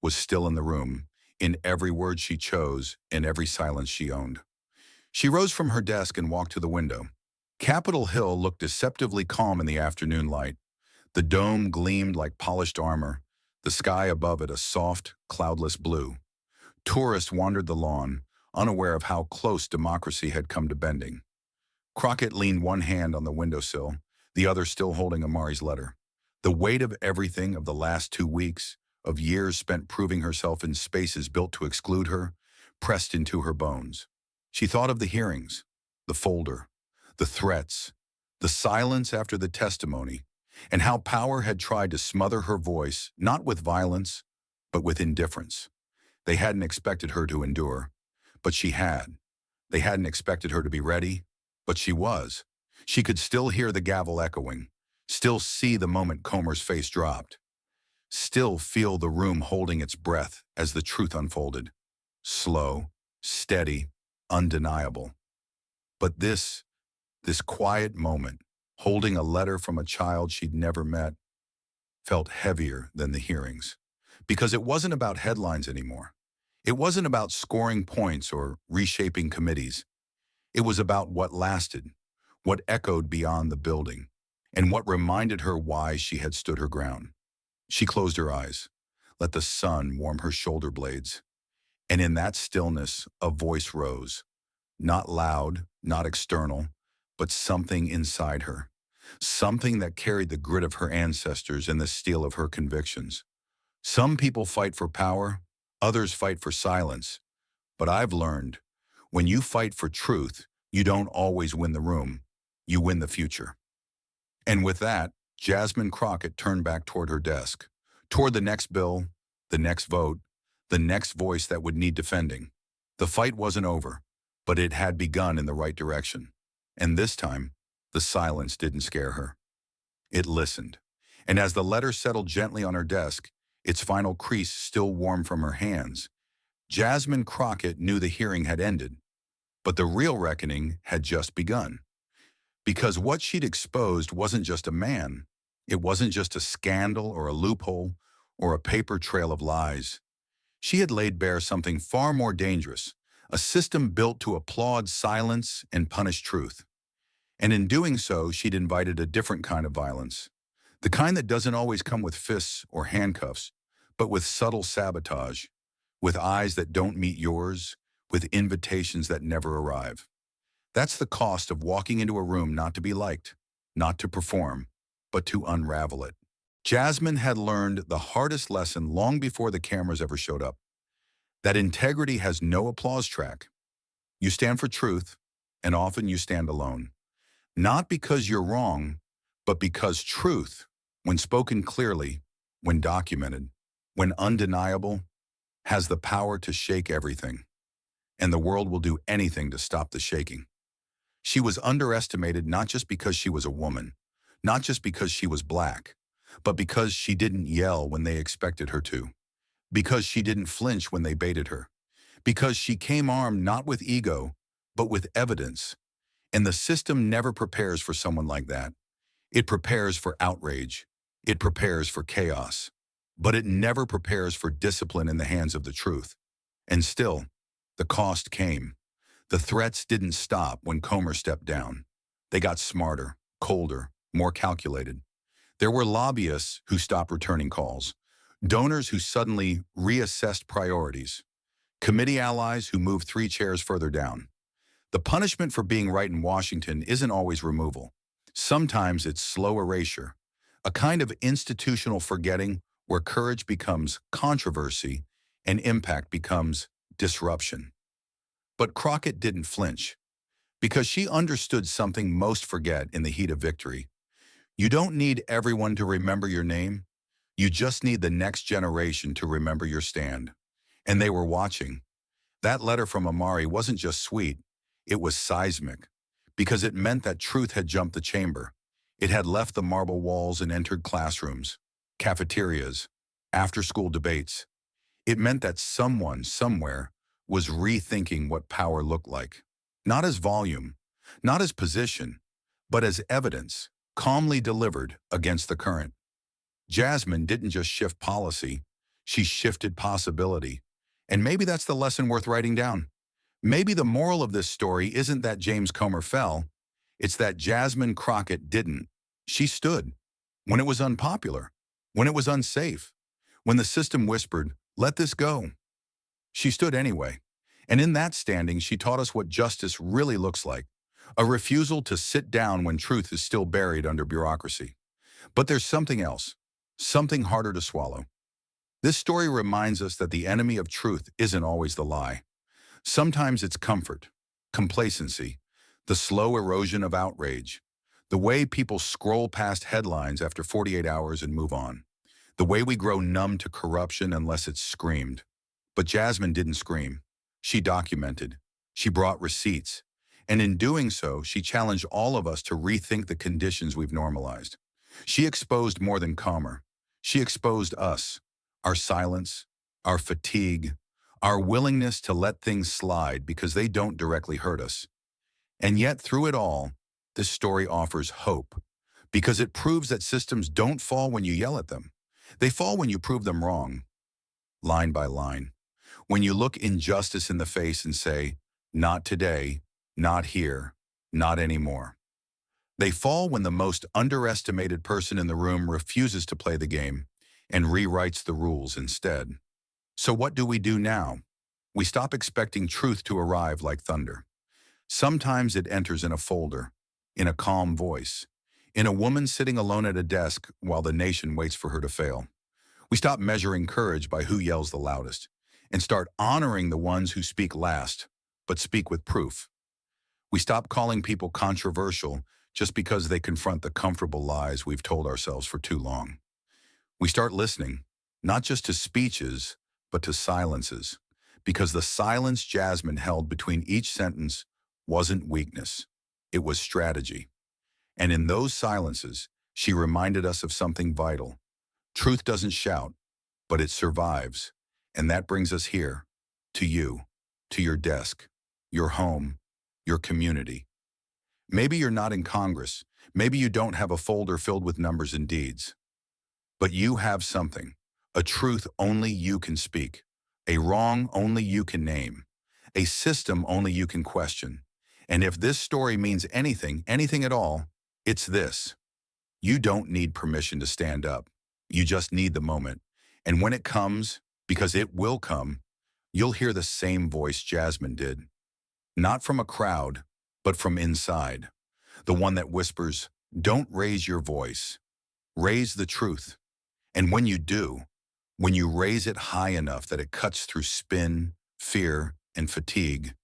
was still in the room, in every word she chose, in every silence she owned. She rose from her desk and walked to the window. Capitol Hill looked deceptively calm in the afternoon light. The dome gleamed like polished armor, the sky above it a soft, cloudless blue. Tourists wandered the lawn, unaware of how close democracy had come to bending. Crockett leaned one hand on the windowsill, the other still holding Amari's letter. The weight of everything of the last 2 weeks, of years spent proving herself in spaces built to exclude her, pressed into her bones. She thought of the hearings, the folder, the threats, the silence after the testimony, and how power had tried to smother her voice, not with violence, but with indifference. They hadn't expected her to endure, but she had. They hadn't expected her to be ready, but she was. She could still hear the gavel echoing, still see the moment Comer's face dropped, still feel the room holding its breath as the truth unfolded. Slow, steady, undeniable. But this quiet moment, holding a letter from a child she'd never met, felt heavier than the hearings. Because it wasn't about headlines anymore. It wasn't about scoring points or reshaping committees. It was about what lasted, what echoed beyond the building, and what reminded her why she had stood her ground. She closed her eyes, let the sun warm her shoulder blades, and in that stillness a voice rose, not loud, not external, but something inside her, something that carried the grit of her ancestors and the steel of her convictions. Some people fight for power, others fight for silence, but I've learned, when you fight for truth, you don't always win the room, you win the future. And with that, Jasmine Crockett turned back toward her desk, toward the next bill, the next vote, the next voice that would need defending. The fight wasn't over, but it had begun in the right direction. And this time, the silence didn't scare her. It listened. And as the letter settled gently on her desk, its final crease still warm from her hands, Jasmine Crockett knew the hearing had ended, but the real reckoning had just begun. Because what she'd exposed wasn't just a man. It wasn't just a scandal or a loophole or a paper trail of lies. She had laid bare something far more dangerous, a system built to applaud silence and punish truth. And in doing so, she'd invited a different kind of violence, the kind that doesn't always come with fists or handcuffs, but with subtle sabotage, with eyes that don't meet yours, with invitations that never arrive. That's the cost of walking into a room not to be liked, not to perform, but to unravel it. Jasmine had learned the hardest lesson long before the cameras ever showed up, that integrity has no applause track. You stand for truth, and often you stand alone. Not because you're wrong, but because truth, when spoken clearly, when documented, when undeniable, has the power to shake everything. And the world will do anything to stop the shaking. She was underestimated not just because she was a woman, not just because she was black, but because she didn't yell when they expected her to. because she didn't flinch when they baited her, because she came armed not with ego, but with evidence. And the system never prepares for someone like that. It prepares for outrage. It prepares for chaos. But it never prepares for discipline in the hands of the truth. And still, the cost came. The threats didn't stop when Comer stepped down. They got smarter, colder, more calculated. There were lobbyists who stopped returning calls, donors who suddenly reassessed priorities, committee allies who moved 3 chairs further down. The punishment for being right in Washington isn't always removal. Sometimes it's slow erasure, a kind of institutional forgetting where courage becomes controversy and impact becomes disruption. But Crockett didn't flinch because she understood something most forget in the heat of victory. You don't need everyone to remember your name. You just need the next generation to remember your stand. And they were watching. That letter from Amari wasn't just sweet, it was seismic, because it meant that truth had jumped the chamber. It had left the marble walls and entered classrooms, cafeterias, after-school debates. It meant that someone, somewhere, was rethinking what power looked like. Not as volume, not as position, but as evidence, calmly delivered against the current. Jasmine didn't just shift policy, she shifted possibility. And maybe that's the lesson worth writing down. Maybe the moral of this story isn't that James Comer fell, it's that Jasmine Crockett didn't. She stood. When it was unpopular, when it was unsafe, when the system whispered, "Let this go." She stood anyway. And in that standing, she taught us what justice really looks like. A refusal to sit down when truth is still buried under bureaucracy. But there's something else, something harder to swallow. This story reminds us that the enemy of truth isn't always the lie. Sometimes it's comfort, complacency, the slow erosion of outrage, the way people scroll past headlines after 48 hours and move on, the way we grow numb to corruption unless it's screamed. But Jasmine didn't scream. She documented. She brought receipts. And in doing so, she challenged all of us to rethink the conditions we've normalized. She exposed more than Comer. She exposed us, our silence, our fatigue, our willingness to let things slide because they don't directly hurt us. And yet, through it all, this story offers hope because it proves that systems don't fall when you yell at them. They fall when you prove them wrong, line by line. When you look injustice in the face and say, "Not today, not here, not anymore." They fall when the most underestimated person in the room refuses to play the game and rewrites the rules instead. So what do we do now? We stop expecting truth to arrive like thunder. Sometimes it enters in a folder, in a calm voice, in a woman sitting alone at a desk while the nation waits for her to fail. We stop measuring courage by who yells the loudest and start honoring the ones who speak last, but speak with proof. We stop calling people controversial just because they confront the comfortable lies we've told ourselves for too long. We start listening, not just to speeches, but to silences, because the silence Jasmine held between each sentence wasn't weakness, it was strategy. And in those silences, she reminded us of something vital. Truth doesn't shout, but it survives. And that brings us here, to you, to your desk, your home, your community. Maybe you're not in Congress. Maybe you don't have a folder filled with numbers and deeds. But you have something, a truth only you can speak, a wrong only you can name, a system only you can question. And if this story means anything, anything at all, it's this. You don't need permission to stand up. You just need the moment. And when it comes, because it will come, you'll hear the same voice Jasmine did. Not from a crowd, but from inside. The one that whispers, "Don't raise your voice. Raise the truth." And when you do, when you raise it high enough that it cuts through spin, fear, and fatigue,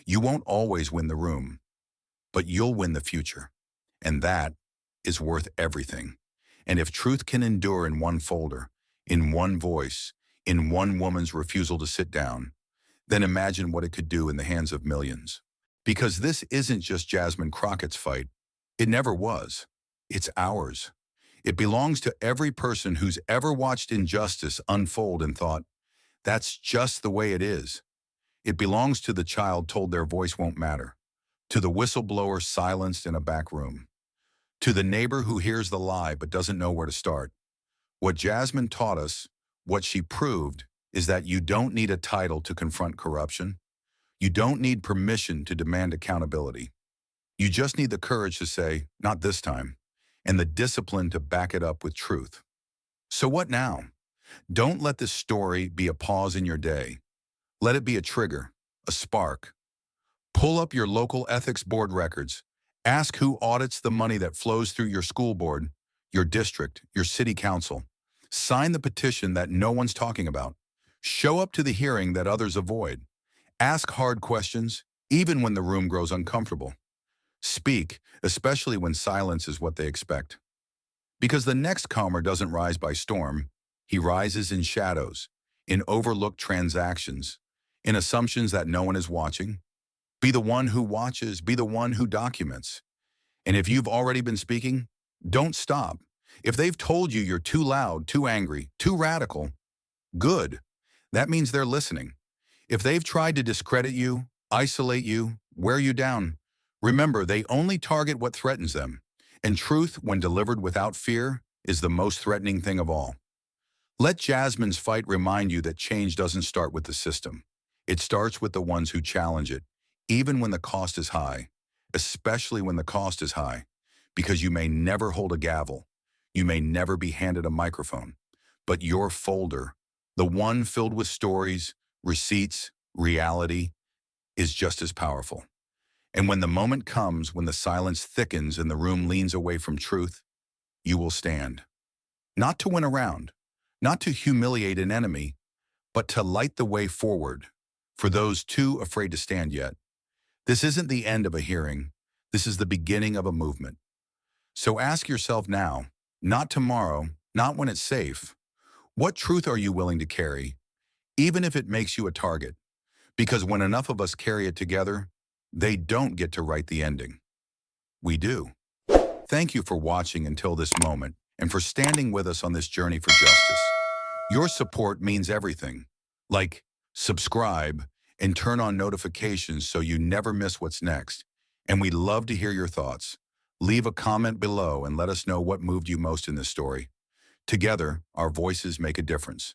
you won't always win the room, but you'll win the future. And that is worth everything. And if truth can endure in one folder, in one voice, in one woman's refusal to sit down, then imagine what it could do in the hands of millions. Because this isn't just Jasmine Crockett's fight. It never was. It's ours. It belongs to every person who's ever watched injustice unfold and thought, That's just the way it is. It belongs to the child told their voice won't matter, to the whistleblower silenced in a back room, to the neighbor who hears the lie but doesn't know where to start. What Jasmine taught us, what she proved, is that you don't need a title to confront corruption. You don't need permission to demand accountability. You just need the courage to say, not this time, and the discipline to back it up with truth. So what now? Don't let this story be a pause in your day. Let it be a trigger, a spark. Pull up your local ethics board records. Ask who audits the money that flows through your school board, your district, your city council. Sign the petition that no one's talking about. Show up to the hearing that others avoid. Ask hard questions, even when the room grows uncomfortable. Speak, especially when silence is what they expect. Because the next calmer doesn't rise by storm. He rises in shadows, in overlooked transactions, in assumptions that no one is watching. Be the one who watches, be the one who documents. And if you've already been speaking, don't stop. If they've told you you're too loud, too angry, too radical, good. That means they're listening. If they've tried to discredit you, isolate you, wear you down, remember they only target what threatens them. And truth, when delivered without fear, is the most threatening thing of all. Let Jasmine's fight remind you that change doesn't start with the system. It starts with the ones who challenge it, even when the cost is high, especially when the cost is high, because you may never hold a gavel. You may never be handed a microphone, but your folder, the one filled with stories, receipts, reality, is just as powerful. And when the moment comes, when the silence thickens and the room leans away from truth, you will stand. Not to win a round, not to humiliate an enemy, but to light the way forward for those too afraid to stand yet. This isn't the end of a hearing. This is the beginning of a movement. So ask yourself now, not tomorrow, not when it's safe, what truth are you willing to carry, even if it makes you a target? Because when enough of us carry it together, they don't get to write the ending. We do. Thank you for watching until this moment and for standing with us on this journey for justice. Your support means everything. Like, subscribe and turn on notifications so you never miss what's next. And we'd love to hear your thoughts. Leave a comment below and let us know what moved you most in this story. Together, our voices make a difference.